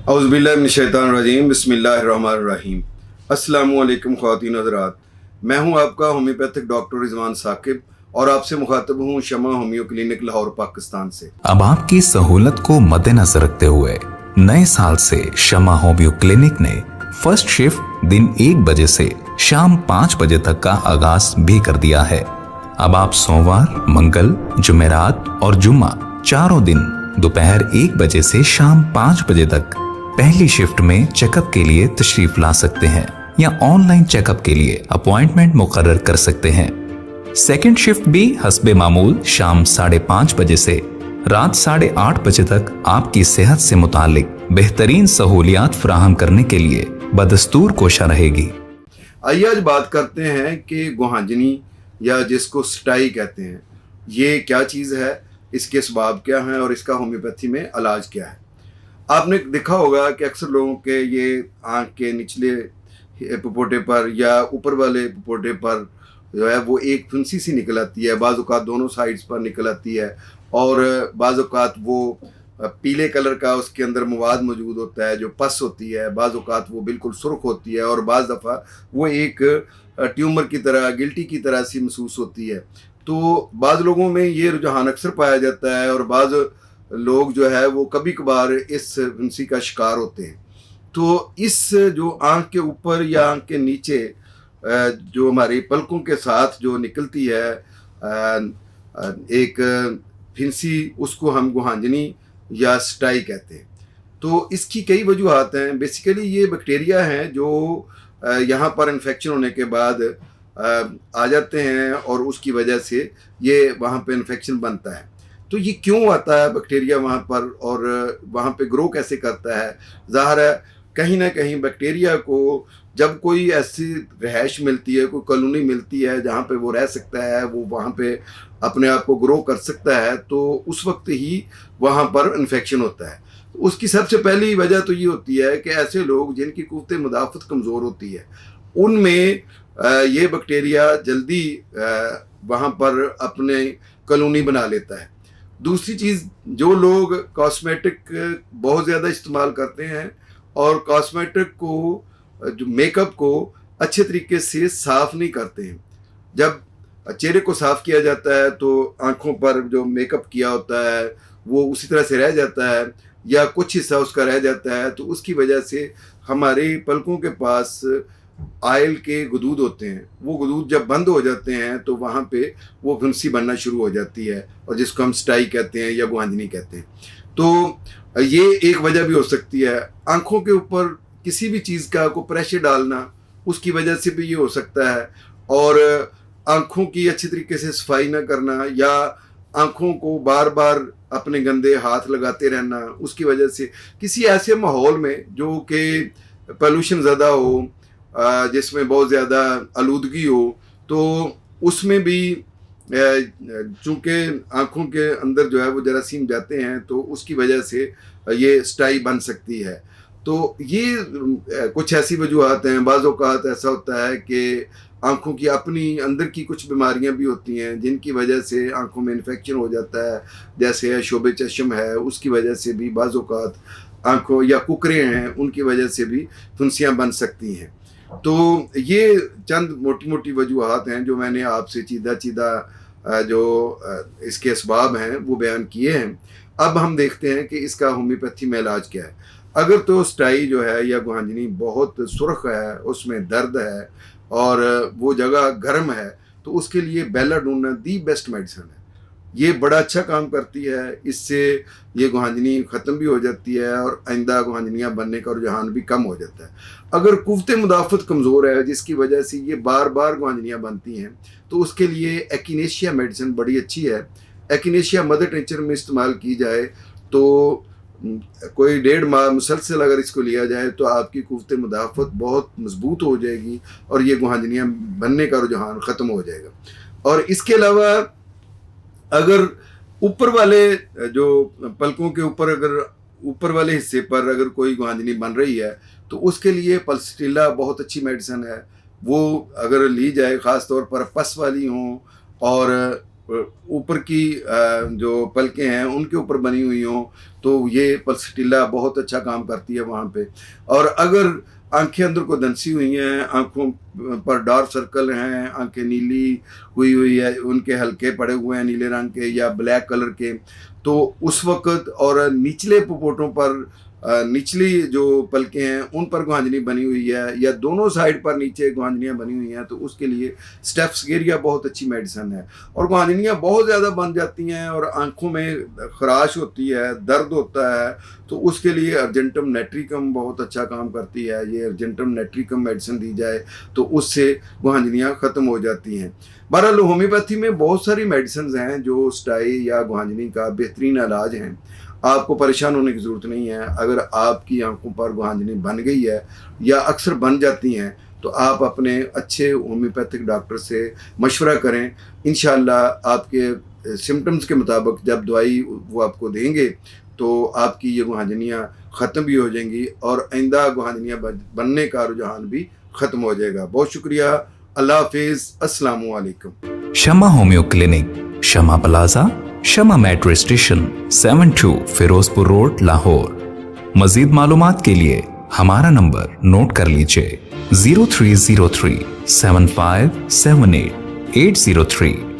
औज़ुबिल्लाहिमिनश्शैतानिर्रजीम बिस्मिल्लाहिर्रहमानिर्रहीम। अस्सलामुअलैकुम ख़वातीन हज़रात, मैं हूं आपका होम्योपैथिक डॉक्टर रिजवान साकिब और आपसे मुखातब हूं शमा होम्यो क्लिनिक लाहौर पाकिस्तान से। अब आपकी सहूलत को मद्देनजर रखते हुए नए साल से शमा होम्यो क्लिनिक ने फर्स्ट शिफ्ट दिन 1 बजे से शाम 5 बजे तक का आगाज भी कर दिया है। अब आप सोमवार, मंगल, जुमेरात और जुम्मा चारों दिन दोपहर 1 बजे से शाम 5 बजे तक पहली शिफ्ट में चेकअप के लिए तशरीफ ला सकते हैं या ऑनलाइन चेकअप के लिए अपॉइंटमेंट मुकर्रर कर सकते हैं। सेकंड शिफ्ट भी हस्बे मामूल शाम 5:30 बजे से रात 8:30 बजे तक आपकी सेहत से मुतालिक बेहतरीन सहूलियात फराहम करने के लिए बदस्तूर कोशा रहेगी। आइए आज बात करते हैं कि गुहांजनी या जिसको स्टाई कहते हैं, ये क्या चीज़ है, इसके असबाब क्या हैं और इसका होम्योपैथी में इलाज क्या है। आपने देखा होगा कि अक्सर लोगों के ये आँख के निचले पपोटे पर या ऊपर वाले पपोटे पर जो है वो एक फुंसी सी निकल आती है, बाज़ औक़ात दोनों साइड्स पर निकल आती है और बाज़ औक़ात वो पीले कलर का उसके अंदर मवाद मौजूद होता है जो पस होती है, बाज़ औक़ात वो बिल्कुल सुर्ख होती है और बाज़ दफ़ा वो एक ट्यूमर की तरह, गिल्टी की तरह सी महसूस होती है। तो बाज़ लोगों में ये रुझान अक्सर पाया जाता है और बाज़ लोग जो है वो कभी कभार इस फुंसी का शिकार होते हैं। तो इस जो आँख के ऊपर या आँख के नीचे जो हमारी पलकों के साथ जो निकलती है एक फिंसी, उसको हम गुहांजनी या स्टाई कहते हैं। तो इसकी कई वजूहात हैं। बेसिकली ये बैक्टीरिया हैं जो यहाँ पर इन्फेक्शन होने के बाद आ जाते हैं और उसकी वजह से ये वहाँ पे इन्फेक्शन बनता है। तो ये क्यों आता है बैक्टीरिया वहाँ पर और वहाँ पे ग्रो कैसे करता है? ज़ाहिर है कहीं ना कहीं बैक्टीरिया को जब कोई ऐसी रहायश मिलती है, कोई कॉलोनी मिलती है जहाँ पे वो रह सकता है, वो वहाँ पे अपने आप को ग्रो कर सकता है, तो उस वक्त ही वहाँ पर इन्फेक्शन होता है। उसकी सबसे पहली वजह तो ये होती है कि ऐसे लोग जिनकी क़ुव्वत मुदाफ़त कमज़ोर होती है, उनमें ये बैक्टीरिया जल्दी वहाँ पर अपने कॉलोनी बना लेता है। दूसरी चीज़, जो लोग कॉस्मेटिक बहुत ज़्यादा इस्तेमाल करते हैं और कॉस्मेटिक को, जो मेकअप को अच्छे तरीके से साफ़ नहीं करते हैं। जब चेहरे को साफ़ किया जाता है तो आँखों पर जो मेकअप किया होता है वो उसी तरह से रह जाता है या कुछ हिस्सा उसका रह जाता है, तो उसकी वजह से हमारी पलकों के पास आयल के गुदूद होते हैं, वो गुदूद जब बंद हो जाते हैं तो वहाँ पे वो फुंसी बनना शुरू हो जाती है और जिसको हम स्टाई कहते हैं या गुहांजनी कहते हैं। तो ये एक वजह भी हो सकती है। आँखों के ऊपर किसी भी चीज़ का को प्रेशर डालना, उसकी वजह से भी ये हो सकता है। और आँखों की अच्छी तरीके से सफाई ना करना या आँखों को बार बार अपने गंदे हाथ लगाते रहना, उसकी वजह से किसी ऐसे माहौल में जो कि पोल्यूशन ज़्यादा हो, जिसमें बहुत ज़्यादा आलूदगी हो, तो उसमें भी चूँकि आँखों के अंदर जो है वो जरासीम जाते हैं, तो उसकी वजह से ये स्टाई बन सकती है। तो ये कुछ ऐसी वजूहात हैं। बाज़ औक़ात ऐसा होता है कि आँखों की अपनी अंदर की कुछ बीमारियां भी होती हैं जिनकी वजह से आँखों में इन्फेक्शन हो जाता है, जैसे शोबे चश्म है, उसकी वजह से भी बाज़ औक़ात आँखों या कुकरे हैं, उनकी वजह से भी फुंसियाँ बन सकती हैं। तो ये चंद मोटी मोटी वजूहात हैं जो मैंने आपसे चीदा जो इसके असबाब हैं वो बयान किए हैं। अब हम देखते हैं कि इसका होम्योपैथी में इलाज क्या है। अगर तो स्टाई जो है या गुहांजनी बहुत सुर्ख है, उसमें दर्द है और वो जगह गर्म है, तो उसके लिए बेलाडोना दी बेस्ट मेडिसिन है। ये बड़ा अच्छा काम करती है, इससे ये गुहांजनी ख़त्म भी हो जाती है और आइंदा गुहांजनियाँ बनने का रुझान भी कम हो जाता है। अगर क़ुव्वत मुदाफ़त कमज़ोर है जिसकी वजह से ये बार बार गुहांजनियाँ बनती हैं, तो उसके लिए एकिनेशिया मेडिसिन बड़ी अच्छी है। एकिनेशिया मदर टिंचर में इस्तेमाल की जाए तो कोई 1.5 माह मुसलसल अगर इसको लिया जाए तो आपकी क़ुव्वत मुदाफ़त बहुत मजबूत हो जाएगी और ये गुहांजनियाँ बनने का रुझान ख़त्म हो जाएगा। और इसके अलावा अगर ऊपर वाले जो पलकों के ऊपर, अगर ऊपर वाले हिस्से पर अगर कोई गुहांजनी बन रही है, तो उसके लिए पल्सटीला बहुत अच्छी मेडिसिन है। वो अगर ली जाए, ख़ास तौर पर पस वाली हों और ऊपर की जो पलकें हैं उनके ऊपर बनी हुई हों तो ये पल्सटिला बहुत अच्छा काम करती है वहाँ पे। और अगर आंखें अंदर को दंसी हुई हैं, आंखों पर डार्क सर्कल हैं, आंखें नीली हुई है, उनके हल्के पड़े हुए हैं नीले रंग के या ब्लैक कलर के, तो उस वक्त और निचले पुपोटों पर निचली जो पलकें हैं उन पर गुहांजनी बनी हुई है या दोनों साइड पर नीचे गुहांजनियाँ बनी हुई हैं, तो उसके लिए स्टेप्सगेरिया बहुत अच्छी मेडिसिन है। और गुहांजनियाँ बहुत ज़्यादा बन जाती हैं और आंखों में खराश होती है, दर्द होता है, तो उसके लिए अर्जेंटम नेट्रिकम बहुत अच्छा काम करती है। ये अर्जेंटम नेट्रिकम मेडिसिन दी जाए तो उससे गुहांजनियाँ ख़त्म हो जाती हैं। बहरहाल होम्योपैथी में बहुत सारी मेडिसिन हैं जो स्टाई या गुहांजनी का बेहतरीन इलाज हैं। आपको परेशान होने की ज़रूरत नहीं है। अगर आपकी आंखों पर गुहांजनी बन गई है या अक्सर बन जाती हैं तो आप अपने अच्छे होम्योपैथिक डॉक्टर से मशवरा करें। इंशाअल्लाह आपके सिम्टम्स के मुताबिक जब दवाई वो आपको देंगे तो आपकी ये गुहांजनियाँ ख़त्म भी हो जाएंगी और आइंदा गुहांजनियाँ बनने का रुझान भी ख़त्म हो जाएगा। बहुत शुक्रिया। अल्लाह हाफिज़। अस्सलामु अलैकुम। Shama homeo clinic, Shama plaza, Shama metro station, 72 Firozpur road, Lahore. मजीद मालूमात के लिए हमारा नंबर नोट कर लीजिए 0303 7578 803।